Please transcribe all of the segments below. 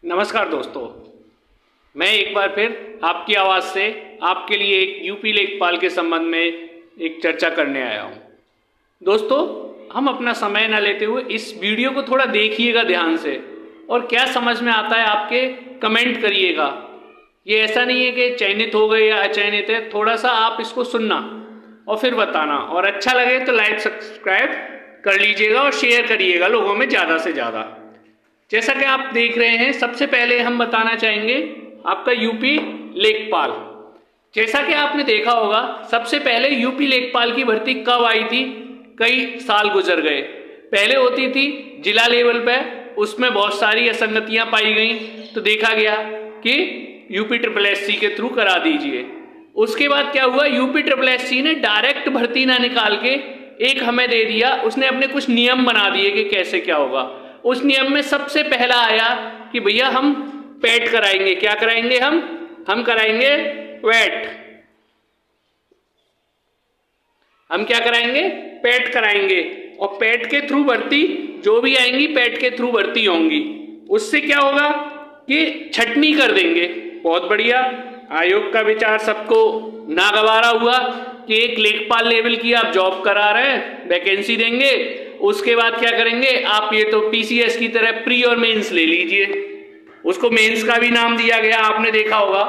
नमस्कार दोस्तों, मैं एक बार फिर आपकी आवाज़ से आपके लिए एक यूपी लेखपाल के संबंध में एक चर्चा करने आया हूँ। दोस्तों, हम अपना समय न लेते हुए इस वीडियो को थोड़ा देखिएगा ध्यान से और क्या समझ में आता है आपके कमेंट करिएगा। ये ऐसा नहीं है कि चयनित हो गए या अचयनित है, थोड़ा सा आप इसको सुनना और फिर बताना, और अच्छा लगे तो लाइक सब्सक्राइब कर लीजिएगा और शेयर करिएगा लोगों में ज़्यादा से ज़्यादा। जैसा कि आप देख रहे हैं, सबसे पहले हम बताना चाहेंगे आपका यूपी लेखपाल। जैसा कि आपने देखा होगा, सबसे पहले यूपी लेखपाल की भर्ती कब आई थी? कई साल गुजर गए। पहले होती थी जिला लेवल पे, उसमें बहुत सारी असंगतियां पाई गई तो देखा गया कि यूपी SSS के थ्रू करा दीजिए। उसके बाद क्या हुआ, यूपी SSS ने डायरेक्ट भर्ती ना निकाल के एक हमें दे दिया। उसने अपने कुछ नियम बना दिए कि कैसे क्या होगा। उस नियम में सबसे पहला आया कि भैया हम पेट कराएंगे। क्या कराएंगे? हम कराएंगे वेट। हम क्या कराएंगे? पेट कराएंगे, और पेट के थ्रू भर्ती जो भी आएंगी पेट के थ्रू भर्ती होंगी। उससे क्या होगा कि छटनी कर देंगे। बहुत बढ़िया। आयोग का विचार सबको नागवारा हुआ कि एक लेखपाल लेवल की आप जॉब करा रहे हैं, वैकेंसी देंगे, उसके बाद क्या करेंगे आप, ये तो PCS की तरह प्री और मेंस ले लीजिए। उसको मेंस का भी नाम दिया गया, आपने देखा होगा।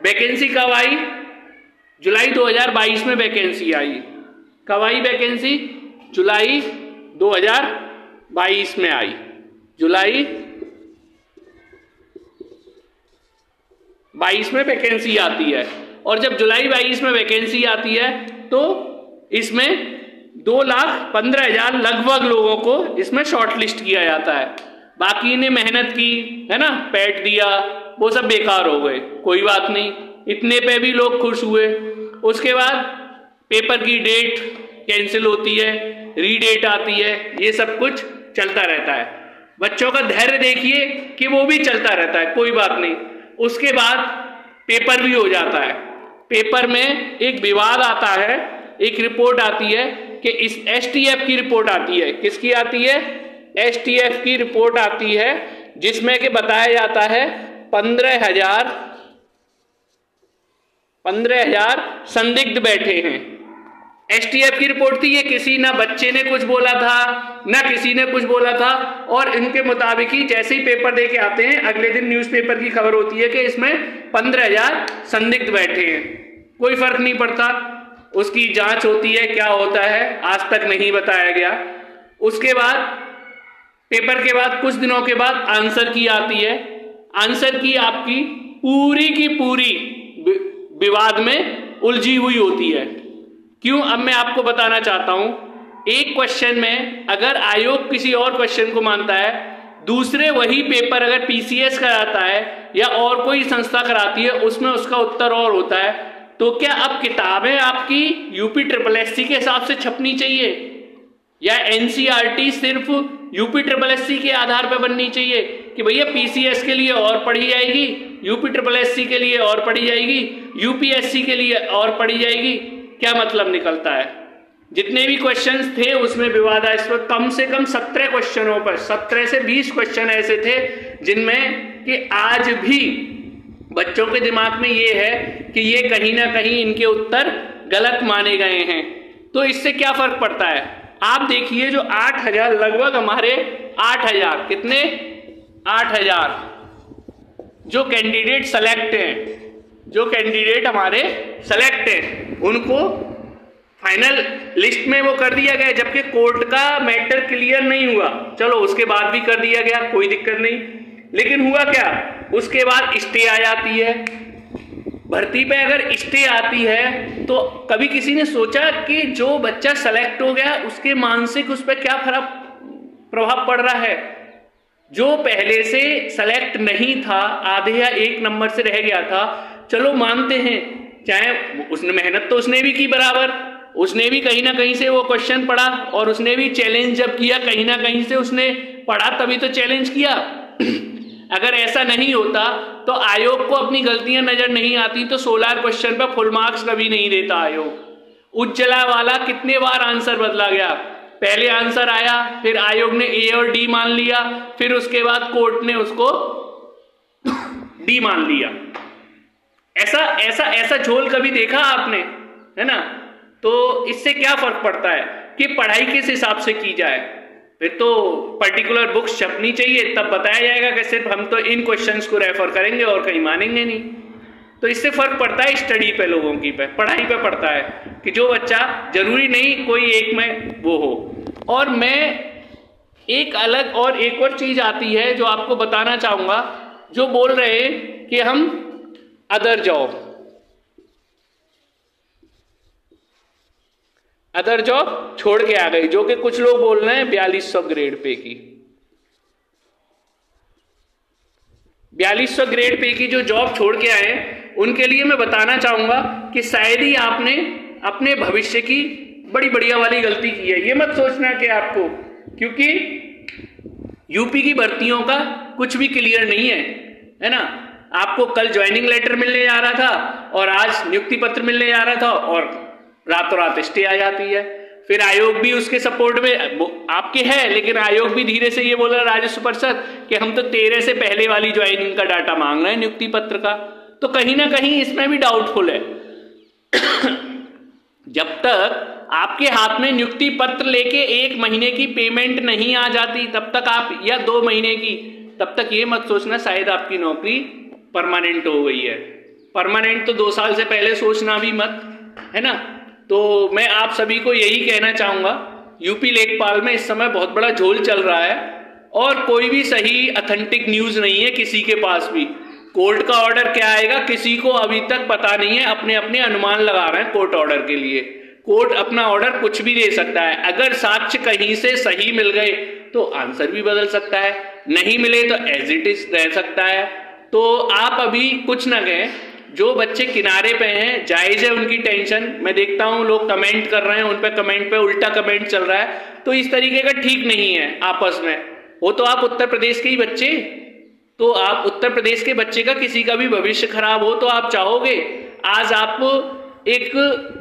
वैकेंसी कब आई? जुलाई 2022 में वैकेंसी आई। कब आई वैकेंसी? जुलाई 2022 में आई। जुलाई 22 में वैकेंसी आती है, और जब जुलाई 22 में वैकेंसी आती है तो इसमें 2,15,000 लगभग लोगों को इसमें शॉर्टलिस्ट किया जाता है। बाकी ने मेहनत की है ना, पैट दिया, वो सब बेकार हो गए। कोई बात नहीं, इतने पे भी लोग खुश हुए। उसके बाद पेपर की डेट कैंसिल होती है, रीडेट आती है, ये सब कुछ चलता रहता है। बच्चों का धैर्य देखिए कि वो भी चलता रहता है, कोई बात नहीं। उसके बाद पेपर भी हो जाता है। पेपर में एक विवाद आता है, एक रिपोर्ट आती है कि इस STF की रिपोर्ट आती है। किसकी आती है? STF की रिपोर्ट आती है, जिसमें कि बताया जाता है 15,000 संदिग्ध बैठे हैं। STF की रिपोर्ट थी। ये किसी ना बच्चे ने कुछ बोला था, ना किसी ने कुछ बोला था, और इनके मुताबिक ही जैसे ही पेपर दे के आते हैं, अगले दिन न्यूज़पेपर की खबर होती है कि इसमें 15,000 संदिग्ध बैठे हैं। कोई फर्क नहीं पड़ता, उसकी जांच होती है, क्या होता है आज तक नहीं बताया गया। उसके बाद पेपर के बाद कुछ दिनों के बाद आंसर की आती है। आंसर की आपकी पूरी की पूरी विवाद में उलझी हुई होती है। क्यों? अब मैं आपको बताना चाहता हूं। एक क्वेश्चन में अगर आयोग किसी और क्वेश्चन को मानता है, दूसरे वही पेपर अगर PCS कराता है या और कोई संस्था कराती है, उसमें उसका उत्तर और होता है, तो क्या अब किताबें आपकी यूपी SSS के हिसाब से छपनी चाहिए, या NCERT सिर्फ यूपी SSS के आधार पर बननी चाहिए कि भैया PCS के लिए और पढ़ी जाएगी, यूपी SSS के लिए और पढ़ी जाएगी, UPSC के लिए और पढ़ी जाएगी? क्या मतलब निकलता है? जितने भी क्वेश्चंस थे उसमें विवादास्पद कम से कम 17 क्वेश्चनों पर 17 से 20 क्वेश्चन ऐसे थे जिनमें कि आज भी बच्चों के दिमाग में ये है कि ये कहीं ना कहीं इनके उत्तर गलत माने गए हैं। तो इससे क्या फर्क पड़ता है? आप देखिए, जो 8,000 लगभग हमारे 8,000 कितने 8,000 जो कैंडिडेट सेलेक्ट हैं, जो कैंडिडेट हमारे सेलेक्ट हैं, उनको फाइनल लिस्ट में वो कर दिया गया, जबकि कोर्ट का मैटर क्लियर नहीं हुआ। चलो उसके बाद भी कर दिया गया, कोई दिक्कत नहीं। लेकिन हुआ क्या, उसके बाद स्टे आ जाती है। भर्ती पे अगर स्टे आती है तो कभी किसी ने सोचा कि जो बच्चा सेलेक्ट हो गया उसके मानसिक उस पर क्या प्रभाव पड़ रहा है? जो पहले से सेलेक्ट नहीं था, आधे या 1 नंबर से रह गया था, चलो मानते हैं, चाहे उसने मेहनत तो उसने भी की बराबर, उसने भी कहीं ना कहीं से वो क्वेश्चन पढ़ा, और उसने भी चैलेंज जब किया कहीं ना कहीं से उसने पढ़ा, तभी तो चैलेंज किया। अगर ऐसा नहीं होता तो आयोग को अपनी गलतियां नजर नहीं आती तो 16 क्वेश्चन पर फुल मार्क्स कभी नहीं देता आयोग। उज्ज्वला वाला कितने बार आंसर बदला गया, पहले आंसर आया, फिर आयोग ने A और D मान लिया, फिर उसके बाद कोर्ट ने उसको डी मान लिया। ऐसा ऐसा ऐसा झोल कभी देखा आपने, है ना? तो इससे क्या फर्क पड़ता है कि पढ़ाई किस हिसाब से की जाए। फिर तो पर्टिकुलर बुक्स छपनी चाहिए, तब बताया जाएगा कि सिर्फ हम तो इन क्वेश्चंस को रेफर करेंगे और कहीं मानेंगे नहीं। तो इससे फर्क पड़ता है स्टडी पे, लोगों की पे, पढ़ाई पे पड़ता है कि जो बच्चा जरूरी नहीं कोई एक में वो हो। और मैं एक अलग और एक और चीज आती है जो आपको बताना चाहूंगा, जो बोल रहे हैं कि हम अदर जॉब छोड़ के आ गई, जो कि कुछ लोग बोल रहे हैं 4200 ग्रेड पे की। 4200 ग्रेड पे की जो जॉब छोड़ के आए उनके लिए मैं बताना चाहूंगा कि शायद ही आपने अपने भविष्य की बड़ी बढ़िया वाली गलती की है। ये मत सोचना कि आपको, क्योंकि यूपी की भर्तियों का कुछ भी क्लियर नहीं है ना? आपको कल ज्वाइनिंग लेटर मिलने जा रहा था और आज नियुक्ति पत्र मिलने जा रहा था और रातों रात स्टे आ जाती है। फिर आयोग भी उसके सपोर्ट में आपके है, लेकिन आयोग भी धीरे से ये बोल रहा है राजस्व परिषद कि हम तो 13 से पहले वाली ज्वाइनिंग का डाटा मांग रहे हैं नियुक्ति पत्र का। तो कहीं ना कहीं इसमें भी डाउटफुल है। जब तक आपके हाथ में नियुक्ति पत्र लेके 1 महीने की पेमेंट नहीं आ जाती तब तक आप, या 2 महीने की, तब तक ये मत सोचना शायद आपकी नौकरी परमानेंट हो गई है। परमानेंट तो 2 साल से पहले सोचना भी मत, है ना? तो मैं आप सभी को यही कहना चाहूंगा, यूपी लेखपाल में इस समय बहुत बड़ा झोल चल रहा है और कोई भी सही ऑथेंटिक न्यूज नहीं है किसी के पास भी। कोर्ट का ऑर्डर क्या आएगा किसी को अभी तक पता नहीं है, अपने अपने अनुमान लगा रहे हैं कोर्ट ऑर्डर के लिए। कोर्ट अपना ऑर्डर कुछ भी दे सकता है। अगर साक्ष्य कहीं से सही मिल गए तो आंसर भी बदल सकता है, नहीं मिले तो एज इट इज रह सकता है। तो आप अभी कुछ ना कहें, जो बच्चे किनारे पे हैं जायज है उनकी टेंशन। मैं देखता हूं लोग कमेंट कर रहे हैं, उन पे कमेंट पे उल्टा कमेंट चल रहा है, तो इस तरीके का ठीक नहीं है आपस में। वो तो आप उत्तर प्रदेश के ही बच्चे, तो आप उत्तर प्रदेश के बच्चे का किसी का भी भविष्य खराब हो तो आप चाहोगे? आज आप एक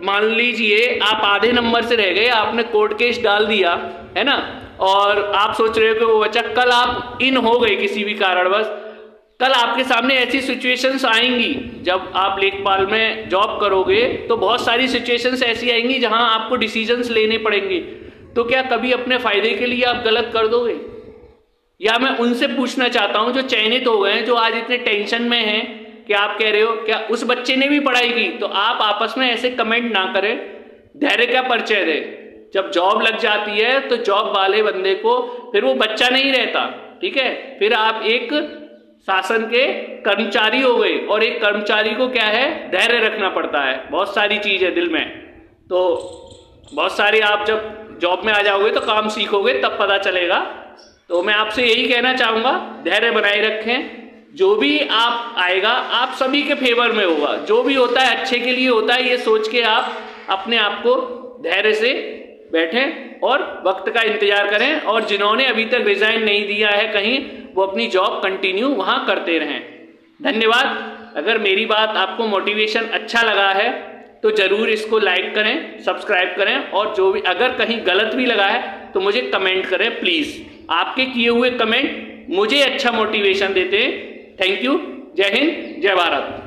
मान लीजिए आप आधे नंबर से रह गए, आपने कोर्ट केस डाल दिया, है ना, और आप सोच रहे हो कि वो बच्चा, कल आप इन हो गए किसी भी कारणवश, कल आपके सामने ऐसी सिचुएशंस आएंगी जब आप लेखपाल में जॉब करोगे तो बहुत सारी सिचुएशंस ऐसी आएंगी जहां आपको डिसीजंस लेने पड़ेंगे। तो क्या कभी अपने फायदे के लिए आप गलत कर दोगे? या मैं उनसे पूछना चाहता हूं जो चयनित हो गए हैं, जो आज इतने टेंशन में हैं कि आप कह रहे हो क्या उस बच्चे ने भी पढ़ाई की, तो आप आपस में ऐसे कमेंट ना करें, धैर्य का परिचय दें। जब जॉब लग जाती है तो जॉब वाले बंदे को फिर वो बच्चा नहीं रहता, ठीक है? फिर आप एक शासन के कर्मचारी हो गए, और एक कर्मचारी को क्या है, धैर्य रखना पड़ता है। बहुत सारी चीज है दिल में, तो बहुत सारी आप जब जॉब में आ जाओगे तो काम सीखोगे तब पता चलेगा। तो मैं आपसे यही कहना चाहूंगा, धैर्य बनाए रखें। जो भी आप आएगा आप सभी के फेवर में होगा, जो भी होता है अच्छे के लिए होता है, ये सोच के आप अपने आप को धैर्य से बैठें और वक्त का इंतजार करें। और जिन्होंने अभी तक रिजाइन नहीं दिया है कहीं, वो अपनी जॉब कंटिन्यू वहां करते रहें। धन्यवाद। अगर मेरी बात आपको मोटिवेशन अच्छा लगा है तो जरूर इसको लाइक करें, सब्सक्राइब करें, और जो भी अगर कहीं गलत भी लगा है तो मुझे कमेंट करें प्लीज। आपके किए हुए कमेंट मुझे अच्छा मोटिवेशन देते हैं। Thank you. जय हिंद, जय भारत।